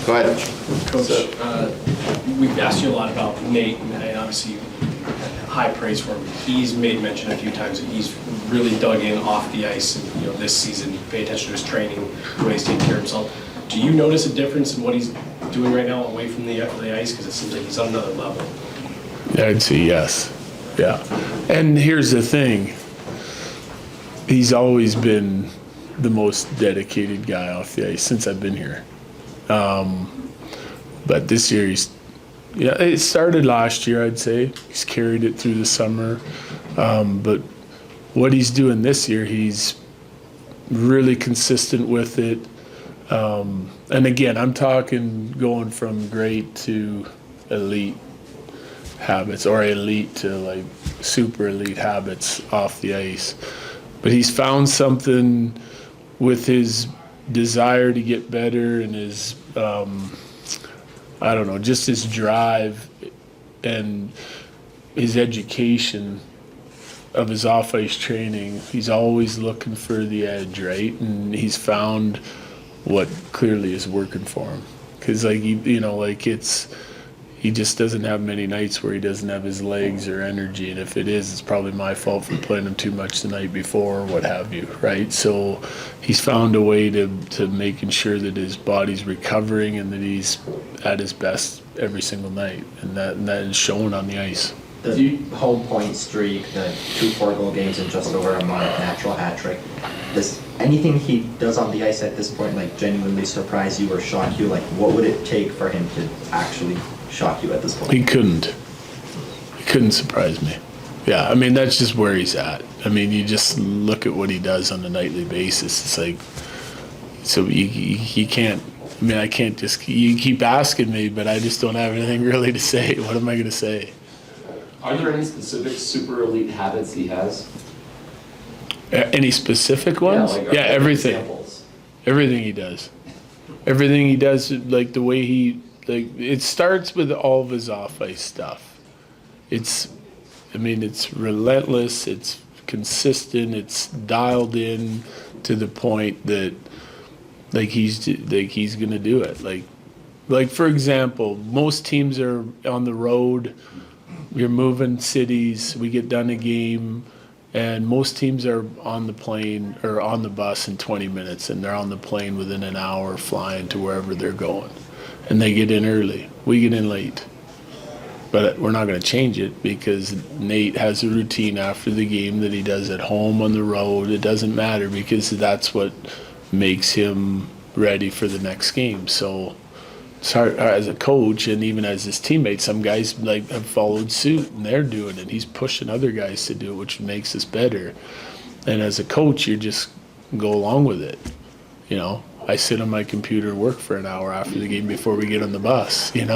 Go ahead. Coach, we've asked you a lot about Nate, and obviously high praise for him. He's made mention a few times that he's really dug in off the ice, and this season, pay attention to his training, the way he's taking care of himself. Do you notice a difference in what he's doing right now away from the ice? Because it seems like he's on another level. Yeah, I'd say yes. Yeah. And here's the thing. He's always been the most dedicated guy off the ice since I've been here. But this year it started last year, I'd say. He's carried it through the summer. But what he's doing this year, he's really consistent with it. And again, I'm talking going from great to elite habits, or elite to like super elite habits off the ice. But he's found something with his desire to get better and his just his drive and his education of his off-ice training. He's always looking for the edge, right? And he's found what clearly is working for him. Because he just doesn't have many nights where he doesn't have his legs or energy, and if it is, it's probably my fault for playing him too much the night before or what have you, right? So he's found a way to making sure that his body's recovering and that he's at his best every single night, and that is shown on the ice. The home point streak, the 2 4-goal games in just over a month, natural hat trick. Does anything he does on the ice at this point genuinely surprise you or shock you? What would it take for him to actually shock you at this point? He couldn't surprise me. Yeah, I mean, that's just where he's at. I mean, you just look at what he does on a nightly basis. It's like, so you can't, I mean, I can't just, you keep asking me, but I just don't have anything really to say. What am I going to say? Are there any specific super elite habits he has? Any specific ones? Yeah, everything. Examples. Everything he does. Everything he does, like the way he, it starts with all of his off-ice stuff. It's relentless, it's consistent, it's dialed in to the point that he's gonna do it. Like for example, most teams are on the road, you're moving cities, we get done a game, and most teams are on the plane or on the bus in 20 minutes, and they're on the plane within an hour flying to wherever they're going. And they get in early. We get in late. But we're not going to change it because Nate has a routine after the game that he does at home, on the road. It doesn't matter because that's what makes him ready for the next game. So it's hard, as a coach and even as his teammates, some guys have followed suit and they're doing it. He's pushing other guys to do it, which makes us better. And as a coach, you just go along with it, I sit on my computer and work for an hour after the game before we get on the bus, And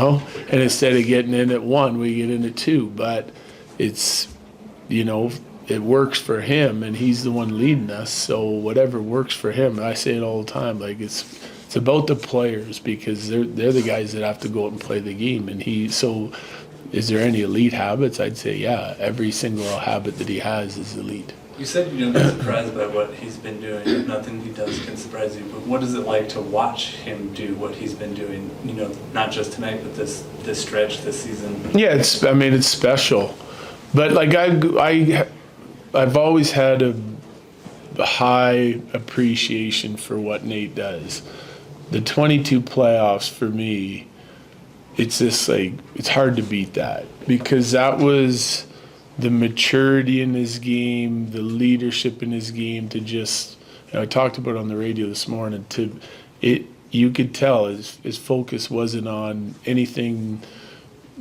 instead of getting in at 1, we get in at 2. But it's, it works for him, and he's the one leading us. So whatever works for him, and I say it all the time, it's about the players because they're the guys that have to go out and play the game. And so is there any elite habits? I'd say, yeah, every single habit that he has is elite. You said you don't get surprised by what he's been doing. Nothing he does can surprise you. But what is it like to watch him do what he's been doing? Not just tonight, but this stretch, this season. Yeah, it's special. But I've always had a high appreciation for what Nate does. The 22 playoffs for me, it's just it's hard to beat that because that was the maturity in his game, the leadership in his game to just, I talked about it on the radio this morning, you could tell his focus wasn't on anything,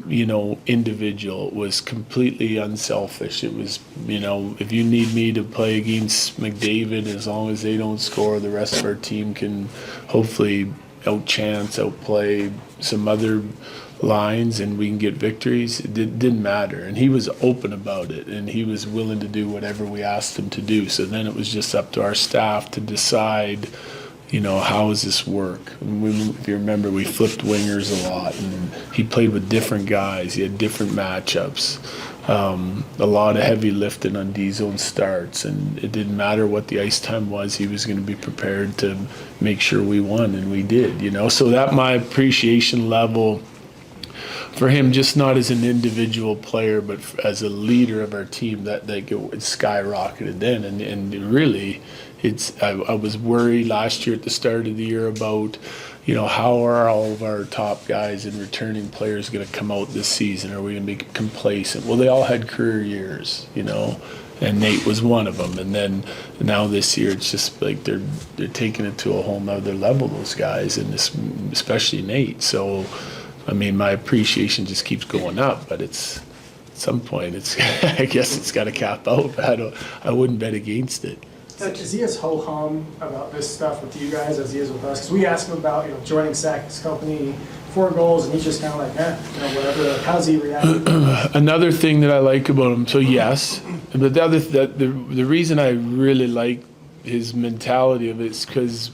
individual. It was completely unselfish. It was, if you need me to play against McDavid, as long as they don't score, the rest of our team can hopefully outplay some other lines and we can get victories. It didn't matter, and he was open about it, and he was willing to do whatever we asked him to do. So then it was just up to our staff to decide, how does this work? And if you remember, we flipped wingers a lot, and he played with different guys. He had different matchups. a lot of heavy lifting on D-zone starts, and it didn't matter what the ice time was. He was going to be prepared to make sure we won, and we did, So that my appreciation level for him, just not as an individual player, but as a leader of our team, that it skyrocketed then. And really, I was worried last year at the start of the year about, how are all of our top guys and returning players going to come out this season? Are we going to be complacent? Well, they all had career years, and Nate was one of them. And then now this year, it's just like they're taking it to a whole nother level, those guys, and especially Nate. So, my appreciation just keeps going up, but at some point, I guess it's got to cap out. I wouldn't bet against it. Is he as ho-hum about this stuff with you guys as he is with us? Because we asked him about, joining Sack's company, 4 goals, and he's just kind of like, whatever. Like, how's he reacting? Another thing that I like about him, so yes, but the reason I really like his mentality of it is because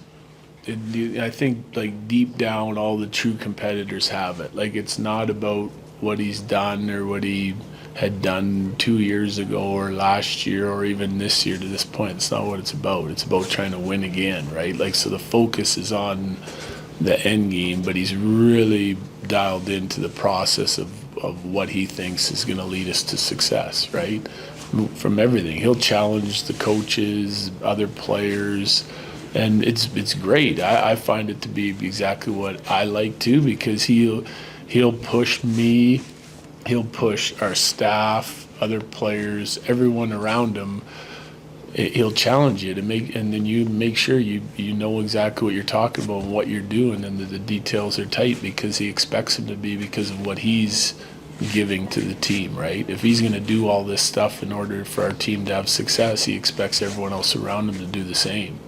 I think, like, deep down, all the true competitors have it. Like, it's not about what he's done or what he had done 2 years ago or last year or even this year to this point. It's not what it's about. It's about trying to win again, right? Like, so the focus is on the end game, but he's really dialed into the process of what he thinks is going to lead us to success, right? From everything. He'll challenge the coaches, other players, and it's great. I find it to be exactly what I like too, because he'll push me, he'll push our staff, other players, everyone around him. He'll challenge you and then you make sure you know exactly what you're talking about and what you're doing, and the details are tight because he expects them to be, because of what he's giving to the team, right? If he's going to do all this stuff in order for our team to have success, he expects everyone else around him to do the same.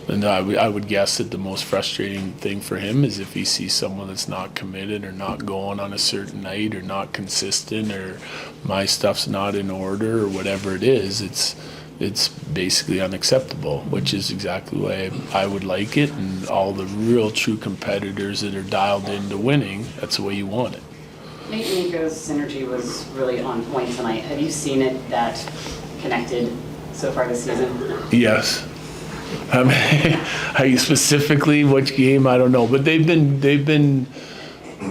And I would guess that the most frustrating thing for him is if he sees someone that's not committed or not going on a certain night or not consistent or my stuff's not in order or whatever it is, it's basically unacceptable, which is exactly the way I would like it. And all the real true competitors that are dialed into winning, that's the way you want it. Nate and Mikko's synergy was really on point tonight. Have you seen it that connected so far this season? Yes. How specifically which game, I don't know, but they've been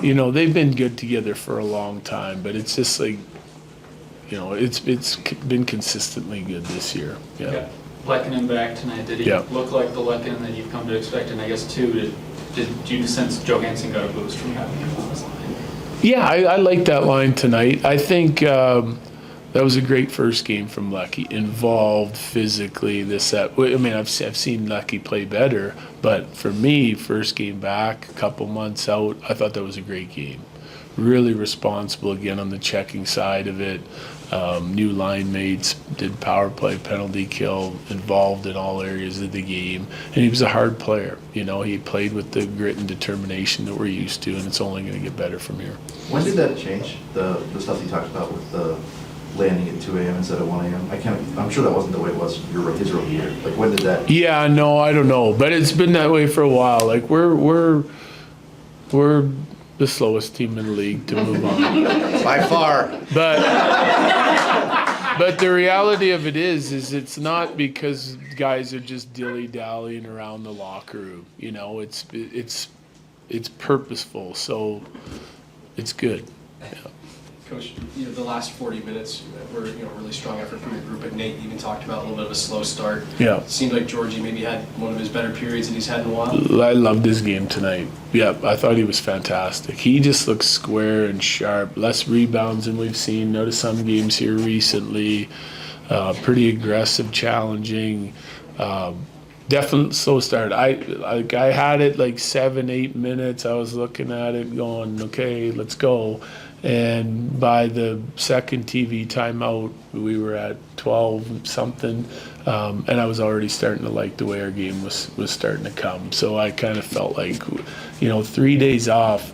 good together for a long time. But it's just like, it's been consistently good this year. Yeah. Lehkonen back tonight. Did he look like the Lehkonen that you've come to expect? And I guess too, did you sense Johansson got a boost from having him on his line? Yeah, I like that line tonight. I think that was a great first game from Lecky. Involved physically, I've seen Lecky play better, but for me, first game back, a couple months out, I thought that was a great game. Really responsible again on the checking side of it. New line mates, did power play, penalty kill, involved in all areas of the game. And he was a hard player. He played with the grit and determination that we're used to, and it's only going to get better from here. When did that change, the stuff you talked about with the landing at 2 a.m. instead of 1 a.m.? I'm sure that wasn't the way it was his rookie year. Like, when did that? Yeah, no, I don't know, but it's been that way for a while. Like, we're the slowest team in the league to move on. By far. But the reality of it is it's not because guys are just dilly-dallying around the locker room. It's purposeful, so it's good. Yeah. Coach, the last 40 minutes were really strong effort from your group, but Nate even talked about a little bit of a slow start. Yeah. It seemed like Georgie maybe had one of his better periods that he's had in a while. I loved his game tonight. Yeah, I thought he was fantastic. He just looks square and sharp. Less rebounds than we've seen. Noticed some games here recently. Pretty aggressive, challenging. Definitely slow start. I had it like 7-8 minutes. I was looking at it going, okay, let's go. And by the second TV timeout, we were at 12 something, and I was already starting to like the way our game was starting to come. So I kind of felt like, 3 days off,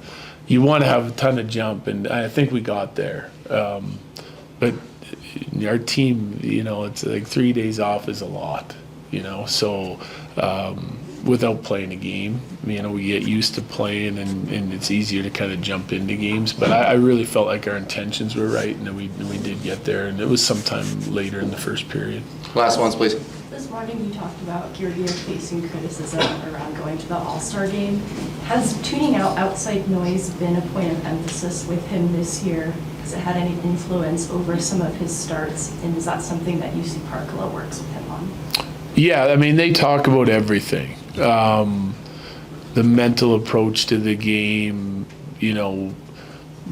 you want to have a ton of jump, and I think we got there. But our team, it's like 3 days off is a lot, So without playing a game. You know, we get used to playing, and it's easier to kind of jump into games. But I really felt like our intentions were right, and then we did get there, and it was sometime later in the first period. Last ones, please. This morning you talked about your year facing criticism around going to the All-Star game. Has tuning out outside noise been a point of emphasis with him this year? Has it had any influence over some of his starts? And is that something that UC Parkla works with him on? Yeah, I mean, they talk about everything. The mental approach to the game, you know,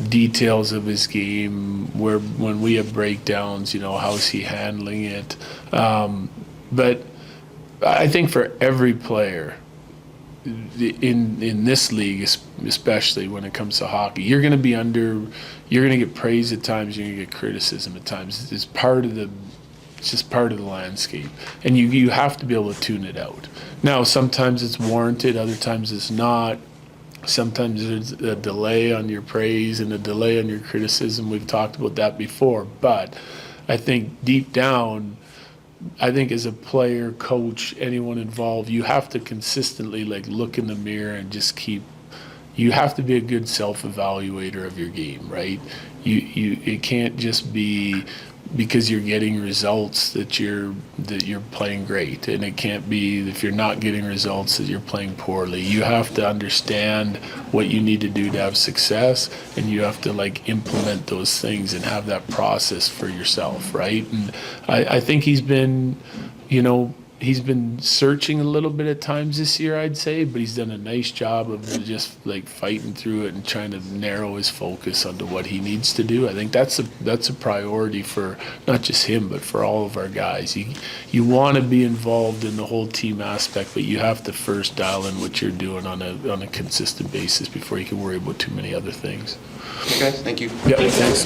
details of his game, where when we have breakdowns, you know, how's he handling it. But I think for every player in this league, especially when it comes to hockey, you're going to get praise at times, you're going to get criticism at times. It's just part of the landscape, and you have to be able to tune it out. Now, sometimes it's warranted, other times it's not. Sometimes there's a delay on your praise and a delay on your criticism. We've talked about that before, but I think deep down, I think as a player, coach, anyone involved, you have to consistently look in the mirror and just you have to be a good self-evaluator of your game, right? It can't just be because you're getting results that you're playing great, and it can't be if you're not getting results that you're playing poorly. You have to understand what you need to do to have success, and you have to implement those things and have that process for yourself, right? And I think he's been searching a little bit at times this year, I'd say, but he's done a nice job of just fighting through it and trying to narrow his focus onto what he needs to do. I think that's a priority for not just him, but for all of our guys. You want to be involved in the whole team aspect, but you have to first dial in what you're doing on a consistent basis before you can worry about too many other things. Okay, guys, thank you. Yeah, thanks.